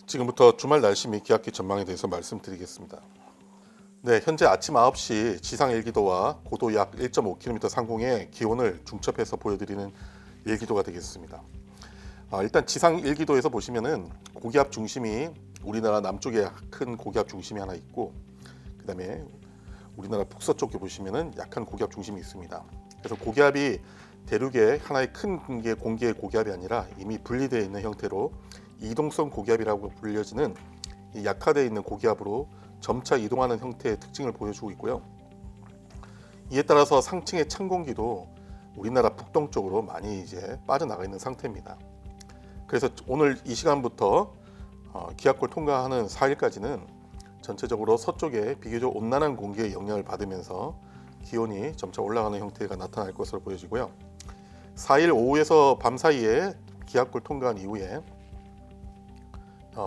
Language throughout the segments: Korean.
지금부터 주말 날씨 및 기압기 전망에 대해서 말씀드리겠습니다. 네, 현재 아침 9시 지상 일기도와 고도 약 1.5km 상공의 기온을 중첩해서 보여드리는 일기도가 되겠습니다. 일단 지상 일기도에서 보시면은 고기압 중심이 우리나라 남쪽에 큰 고기압 중심이 하나 있고, 그 다음에 우리나라 북서쪽에 보시면은 약한 고기압 중심이 있습니다. 그래서 고기압이 대륙의 하나의 큰 공기의 고기압이 아니라 이미 분리되어 있는 형태로 이동성 고기압이라고 불려지는 이 약화되어 있는 고기압으로 점차 이동하는 형태의 특징을 보여주고 있고요. 이에 따라서 상층의 찬 공기도 우리나라 북동쪽으로 많이 이제 빠져나가 있는 상태입니다. 그래서 오늘 이 시간부터 기압골 통과하는 4일까지는 전체적으로 서쪽에 비교적 온난한 공기의 영향을 받으면서 기온이 점차 올라가는 형태가 나타날 것으로 보여지고요. 4일 오후에서 밤 사이에 기압골 통과한 이후에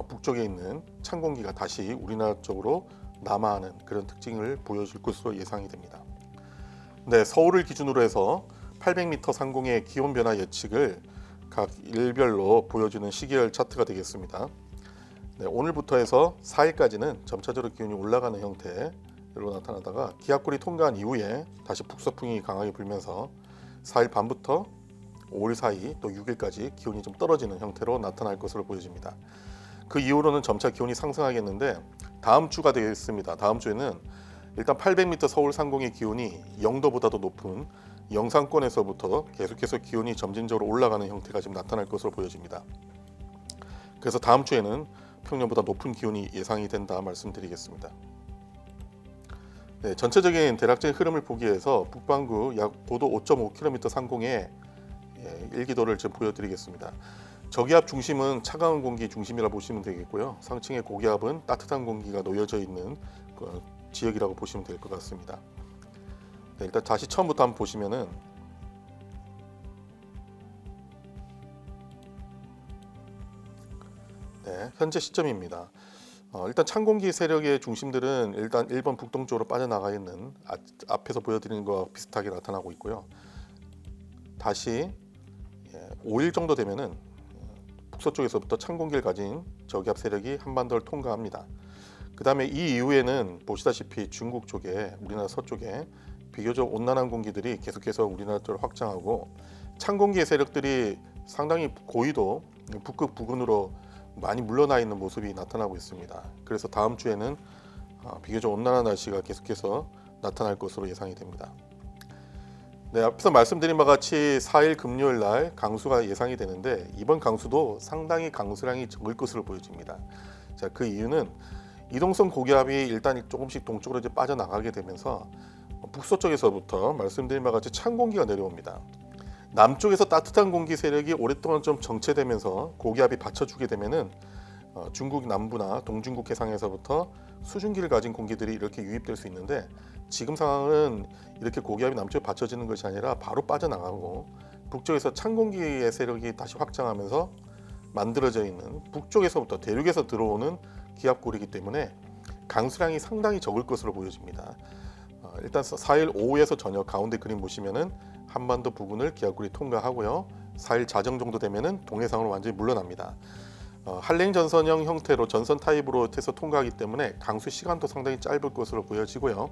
북쪽에 있는 찬 공기가 다시 우리나라 쪽으로 남하하는 그런 특징을 보여줄 것으로 예상이 됩니다. 네, 서울을 기준으로 해서 800m 상공의 기온 변화 예측을 각 일별로 보여주는 시계열 차트가 되겠습니다. 네, 오늘부터 해서 4일까지는 점차적으로 기온이 올라가는 형태로 나타나다가 기압골이 통과한 이후에 다시 북서풍이 강하게 불면서 4일 밤부터 5일 사이 또 6일까지 기온이 좀 떨어지는 형태로 나타날 것으로 보여집니다. 그 이후로는 점차 기온이 상승하겠는데 다음 주가 되겠습니다. 다음 주에는 일단 800m 서울 상공의 기온이 0도보다도 높은 영상권에서부터 계속해서 기온이 점진적으로 올라가는 형태가 지금 나타날 것으로 보여집니다. 그래서 다음 주에는 평년보다 높은 기온이 예상이 된다 말씀드리겠습니다. 네, 전체적인 대략적인 흐름을 보기 위해서 북반구 약 고도 5.5km 상공의 일기도를 지금 보여드리겠습니다. 저기압 중심은 차가운 공기 중심이라 보시면 되겠고요. 상층의 고기압은 따뜻한 공기가 놓여져 있는 지역이라고 보시면 될 것 같습니다. 네, 일단 다시 처음부터 한번 보시면은 네, 현재 시점입니다. 일단 찬 공기 세력의 중심들은 일단 1번 북동쪽으로 빠져나가 있는 앞에서 보여드리는 것과 비슷하게 나타나고 있고요. 다시 5일 정도 되면은 북서쪽에서부터 찬 공기를 가진 저기압 세력이 한반도를 통과합니다. 그 다음에 이 이후에는 보시다시피 중국 쪽에 우리나라 서쪽에 비교적 온난한 공기들이 계속해서 우리나라 쪽으로 확장하고 찬 공기의 세력들이 상당히 고위도 북극 부근으로 많이 물러나 있는 모습이 나타나고 있습니다. 그래서 다음 주에는 비교적 온난한 날씨가 계속해서 나타날 것으로 예상이 됩니다. 네, 앞에서 말씀드린 바와 같이 4일 금요일 날 강수가 예상이 되는데 이번 강수도 상당히 강수량이 적을 것으로 보여집니다. 자, 그 이유는 이동성 고기압이 일단 조금씩 동쪽으로 이제 빠져나가게 되면서 북서쪽에서부터 말씀드린 바와 같이 찬 공기가 내려옵니다. 남쪽에서 따뜻한 공기 세력이 오랫동안 좀 정체되면서 고기압이 받쳐주게 되면은 중국 남부나 동중국 해상에서부터 수증기를 가진 공기들이 이렇게 유입될 수 있는데 지금 상황은 이렇게 고기압이 남쪽에 받쳐지는 것이 아니라 바로 빠져나가고 북쪽에서 찬 공기의 세력이 다시 확장하면서 만들어져 있는 북쪽에서부터 대륙에서 들어오는 기압골이기 때문에 강수량이 상당히 적을 것으로 보여집니다. 일단 4일 오후에서 저녁 가운데 그림 보시면은 한반도 부근을 기압골이 통과하고요. 4일 자정 정도 되면은 동해상으로 완전히 물러납니다. 한랭 전선형 형태로 전선 타입으로 해서 통과하기 때문에 강수 시간도 상당히 짧을 것으로 보여지고요.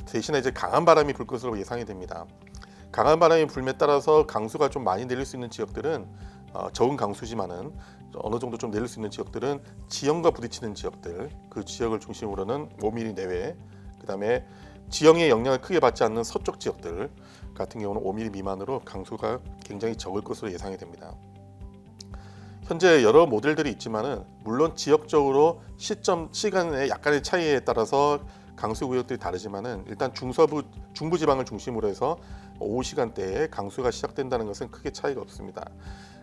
대신에 이제 강한 바람이 불 것으로 예상이 됩니다. 강한 바람이 불에 따라서 강수가 좀 많이 내릴 수 있는 지역들은 적은 강수지만은 어느 정도 좀 내릴 수 있는 지역들은 지형과 부딪히는 지역들, 그 지역을 중심으로는 5mm 내외, 그 다음에 지형의 영향을 크게 받지 않는 서쪽 지역들 같은 경우는 5mm 미만으로 강수가 굉장히 적을 것으로 예상이 됩니다. 현재 여러 모델들이 있지만은 물론 지역적으로 시간의 약간의 차이에 따라서 강수 구역들이 다르지만은 일단 중부 지방을 중심으로 해서 오후 시간대에 강수가 시작된다는 것은 크게 차이가 없습니다.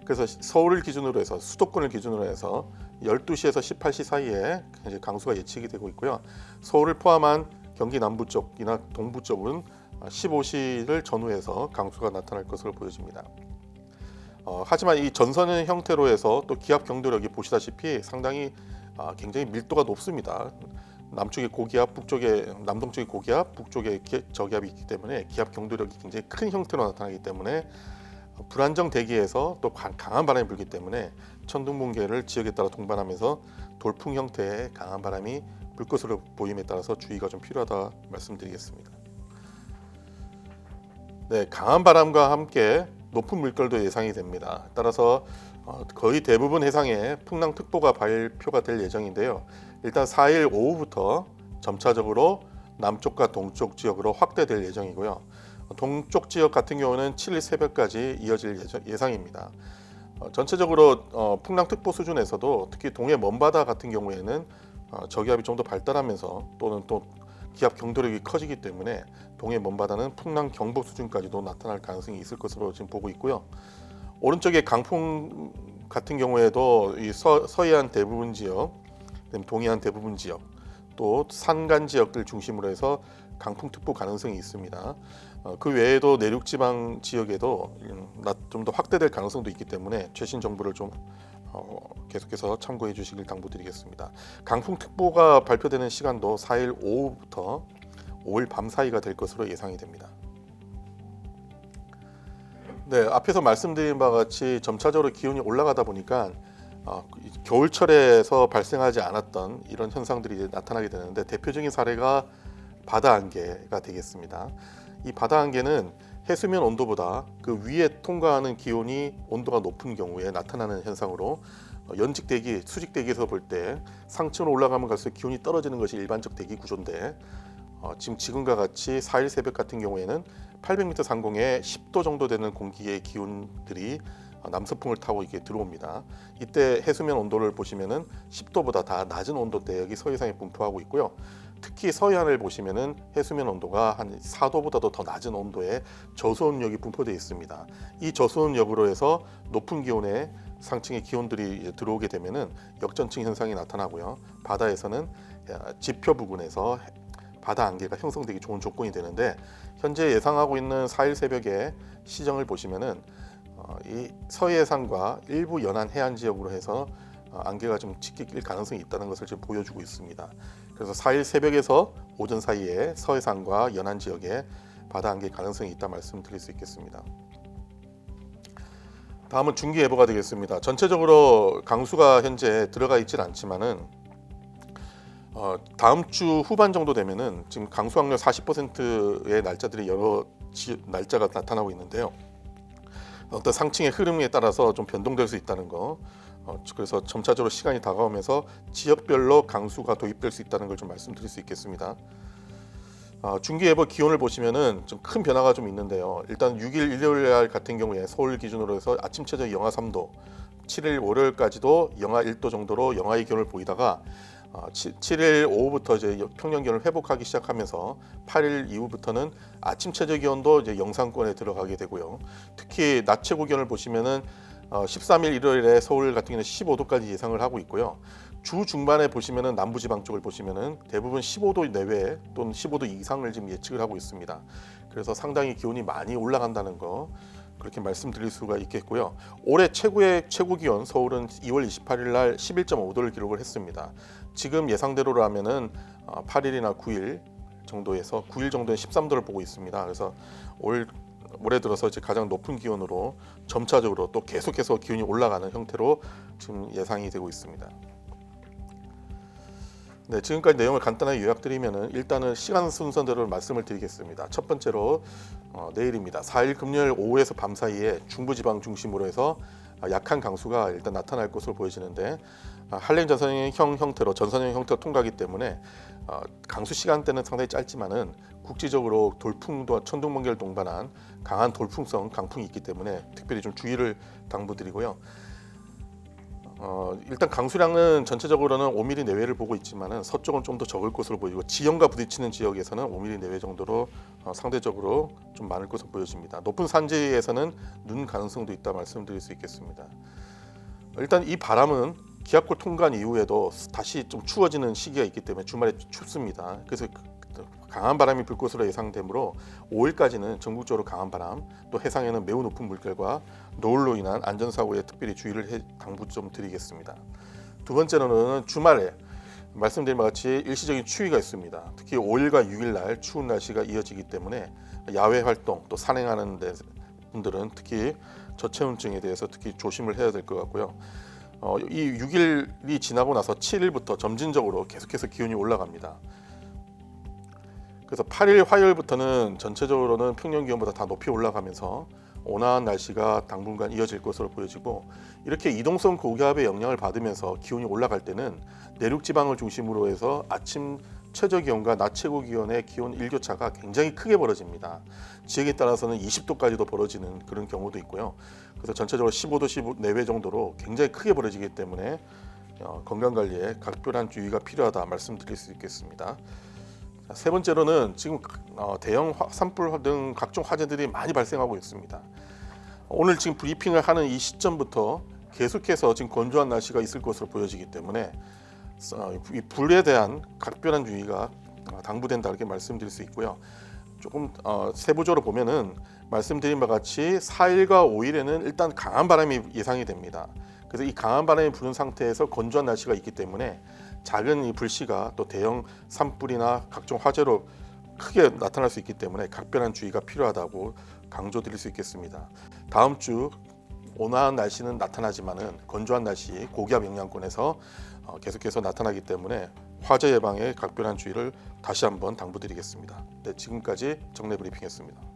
그래서 서울을 기준으로 해서 수도권을 기준으로 해서 12시에서 18시 사이에 이제 강수가 예측이 되고 있고요. 서울을 포함한 경기 남부 쪽이나 동부 쪽은 15시를 전후해서 강수가 나타날 것으로 보여집니다. 하지만 이 전선의 형태로 해서 또 기압 경도력이 보시다시피 상당히 굉장히 밀도가 높습니다. 남쪽에 고기압, 북쪽에 남동쪽에 고기압, 북쪽에 저기압이 있기 때문에 기압 경도력이 굉장히 큰 형태로 나타나기 때문에 불안정 대기에서 또 강한 바람이 불기 때문에 천둥번개를 지역에 따라 동반하면서 돌풍 형태의 강한 바람이 불 것으로 보임에 따라서 주의가 좀 필요하다 말씀드리겠습니다. 네, 강한 바람과 함께 높은 물결도 예상이 됩니다. 따라서 거의 대부분 해상에 풍랑특보가 발표가 될 예정인데요. 일단 4일 오후부터 점차적으로 남쪽과 동쪽 지역으로 확대될 예정이고요. 동쪽 지역 같은 경우는 7일 새벽까지 이어질 예상입니다. 전체적으로 풍랑특보 수준에서도 특히 동해 먼바다 같은 경우에는 저기압이 좀 더 발달하면서 또는 또 기압 경도력이 커지기 때문에 동해 먼바다는 풍랑 경보 수준까지도 나타날 가능성이 있을 것으로 지금 보고 있고요. 오른쪽에 강풍 같은 경우에도 이 서해안 대부분 지역, 동해안 대부분 지역, 또 산간 지역들 중심으로 해서 강풍특보 가능성이 있습니다. 그 외에도 내륙지방 지역에도 좀 더 확대될 가능성도 있기 때문에 최신 정보를 좀 계속해서 참고해 주시길 당부드리겠습니다. 강풍특보가 발표되는 시간도 4일 오후부터 5일 밤 사이가 될 것으로 예상이 됩니다. 네, 앞에서 말씀드린 바와 같이 점차적으로 기온이 올라가다 보니까 겨울철에서 발생하지 않았던 이런 현상들이 이제 나타나게 되는데 대표적인 사례가 바다 안개가 되겠습니다. 이 바다 안개는 해수면 온도보다 그 위에 통과하는 기온이 온도가 높은 경우에 나타나는 현상으로 연직 대기, 수직 대기에서 볼 때 상층으로 올라가면 갈수록 기온이 떨어지는 것이 일반적 대기 구조인데 지금과 같이 4일 새벽 같은 경우에는 800m 상공에 10도 정도 되는 공기의 기온들이 남서풍을 타고 이렇게 들어옵니다. 이때 해수면 온도를 보시면은 10도보다 다 낮은 온도대역이 서해상에 분포하고 있고요. 특히 서해안을 보시면은 해수면 온도가 한 4도보다도 더 낮은 온도의 저수온역이 분포되어 있습니다. 이 저수온역으로 해서 높은 기온의 상층의 기온들이 들어오게 되면은 역전층 현상이 나타나고요. 바다에서는 지표 부근에서 바다 안개가 형성되기 좋은 조건이 되는데 현재 예상하고 있는 4일 새벽에 시정을 보시면은 이 서해상과 일부 연안 해안 지역으로 해서 안개가 좀 짙게 낄 가능성이 있다는 것을 지금 보여주고 있습니다. 그래서 4일 새벽에서 오전 사이에 서해상과 연안 지역에 바다 안개 가능성이 있다 말씀드릴 수 있겠습니다. 다음은 중기예보가 되겠습니다. 전체적으로 강수가 현재 들어가 있지는 않지만은 다음 주 후반 정도 되면은 지금 강수 확률 40%의 날짜들이 여러 날짜가 나타나고 있는데요. 어떤 상층의 흐름에 따라서 좀 변동될 수 있다는 거. 그래서 점차적으로 시간이 다가오면서 지역별로 강수가 도입될 수 있다는 걸 좀 말씀드릴 수 있겠습니다. 중기예보 기온을 보시면은 좀 큰 변화가 좀 있는데요. 일단 6일 일요일 날 같은 경우에 서울 기준으로 해서 아침 최저 영하 3도, 7일 월요일까지도 영하 1도 정도로 영하의 기온을 보이다가 7일 오후부터 이제 평년 기온을 회복하기 시작하면서 8일 이후부터는 아침 최저 기온도 이제 영상권에 들어가게 되고요. 특히 낮 최고 기온을 보시면은 13일 일요일에 서울 같은 경우는 15도까지 예상을 하고 있고요. 주 중반에 보시면은 남부지방 쪽을 보시면은 대부분 15도 내외 또는 15도 이상을 지금 예측을 하고 있습니다. 그래서 상당히 기온이 많이 올라간다는 거 그렇게 말씀드릴 수가 있겠고요. 올해 최고의 최고 기온 서울은 2월 28일 날 11.5도를 기록을 했습니다. 지금 예상대로라면은 8일이나 9일 정도에서 9일 정도는 13도를 보고 있습니다. 그래서 올해 들어서 이제 가장 높은 기온으로 점차적으로 또 계속해서 기온이 올라가는 형태로 지금 예상이 되고 있습니다. 네, 지금까지 내용을 간단하게 요약드리면은 일단은 시간 순서대로 말씀을 드리겠습니다. 첫 번째로 내일입니다. 4일 금요일 오후에서 밤 사이에 중부지방 중심으로 해서 약한 강수가 일단 나타날 것으로 보여지는데 한랭 전선형 형태로 통과하기 때문에 강수 시간대는 상당히 짧지만은 국지적으로 돌풍과 천둥번개를 동반한 강한 돌풍성 강풍이 있기 때문에 특별히 좀 주의를 당부드리고요. 일단 강수량은 전체적으로는 5mm 내외를 보고 있지만은 서쪽은 좀 더 적을 것으로 보이고 지형과 부딪히는 지역에서는 5mm 내외 정도로 상대적으로 좀 많을 것으로 보여집니다. 높은 산지에서는 눈 가능성도 있다 말씀드릴 수 있겠습니다. 일단 이 바람은 기압골 통과한 이후에도 다시 좀 추워지는 시기가 있기 때문에 주말에 춥습니다. 그래서 강한 바람이 불 것으로 예상되므로 5일까지는 전국적으로 강한 바람, 또 해상에는 매우 높은 물결과 노을로 인한 안전사고에 특별히 주의를 당부 좀 드리겠습니다. 두 번째로는 주말에 말씀드린 바 같이 일시적인 추위가 있습니다. 특히 5일과 6일 날 추운 날씨가 이어지기 때문에 야외 활동 또 산행하는 분들은 특히 저체온증에 대해서 특히 조심을 해야 될 것 같고요. 이 6일이 지나고 나서 7일부터 점진적으로 계속해서 기온이 올라갑니다. 그래서 8일 화요일부터는 전체적으로는 평년 기온보다 다 높이 올라가면서 온화한 날씨가 당분간 이어질 것으로 보여지고, 이렇게 이동성 고기압의 영향을 받으면서 기온이 올라갈 때는 내륙 지방을 중심으로 해서 아침 최저 기온과 낮 최고 기온의 기온 일교차가 굉장히 크게 벌어집니다. 지역에 따라서는 20도까지도 벌어지는 그런 경우도 있고요. 그래서 전체적으로 15도 15 내외 정도로 굉장히 크게 벌어지기 때문에 건강관리에 각별한 주의가 필요하다 말씀드릴 수 있겠습니다. 세 번째로는 지금 대형 산불 등 각종 화재들이 많이 발생하고 있습니다. 오늘 지금 브리핑을 하는 이 시점부터 계속해서 지금 건조한 날씨가 있을 것으로 보여지기 때문에 이 불에 대한 각별한 주의가 당부된다 이렇게 말씀드릴 수 있고요. 조금 세부적으로 보면은 말씀드린 바와 같이 4일과 5일에는 일단 강한 바람이 예상이 됩니다. 그래서 이 강한 바람이 부는 상태에서 건조한 날씨가 있기 때문에 작은 이 불씨가 또 대형 산불이나 각종 화재로 크게 나타날 수 있기 때문에 각별한 주의가 필요하다고 강조드릴 수 있겠습니다. 다음 주 온화한 날씨는 나타나지만은 건조한 날씨, 고기압 영향권에서 계속해서 나타나기 때문에 화재 예방에 각별한 주의를 다시 한번 당부드리겠습니다. 네, 지금까지 정례 브리핑이었습니다.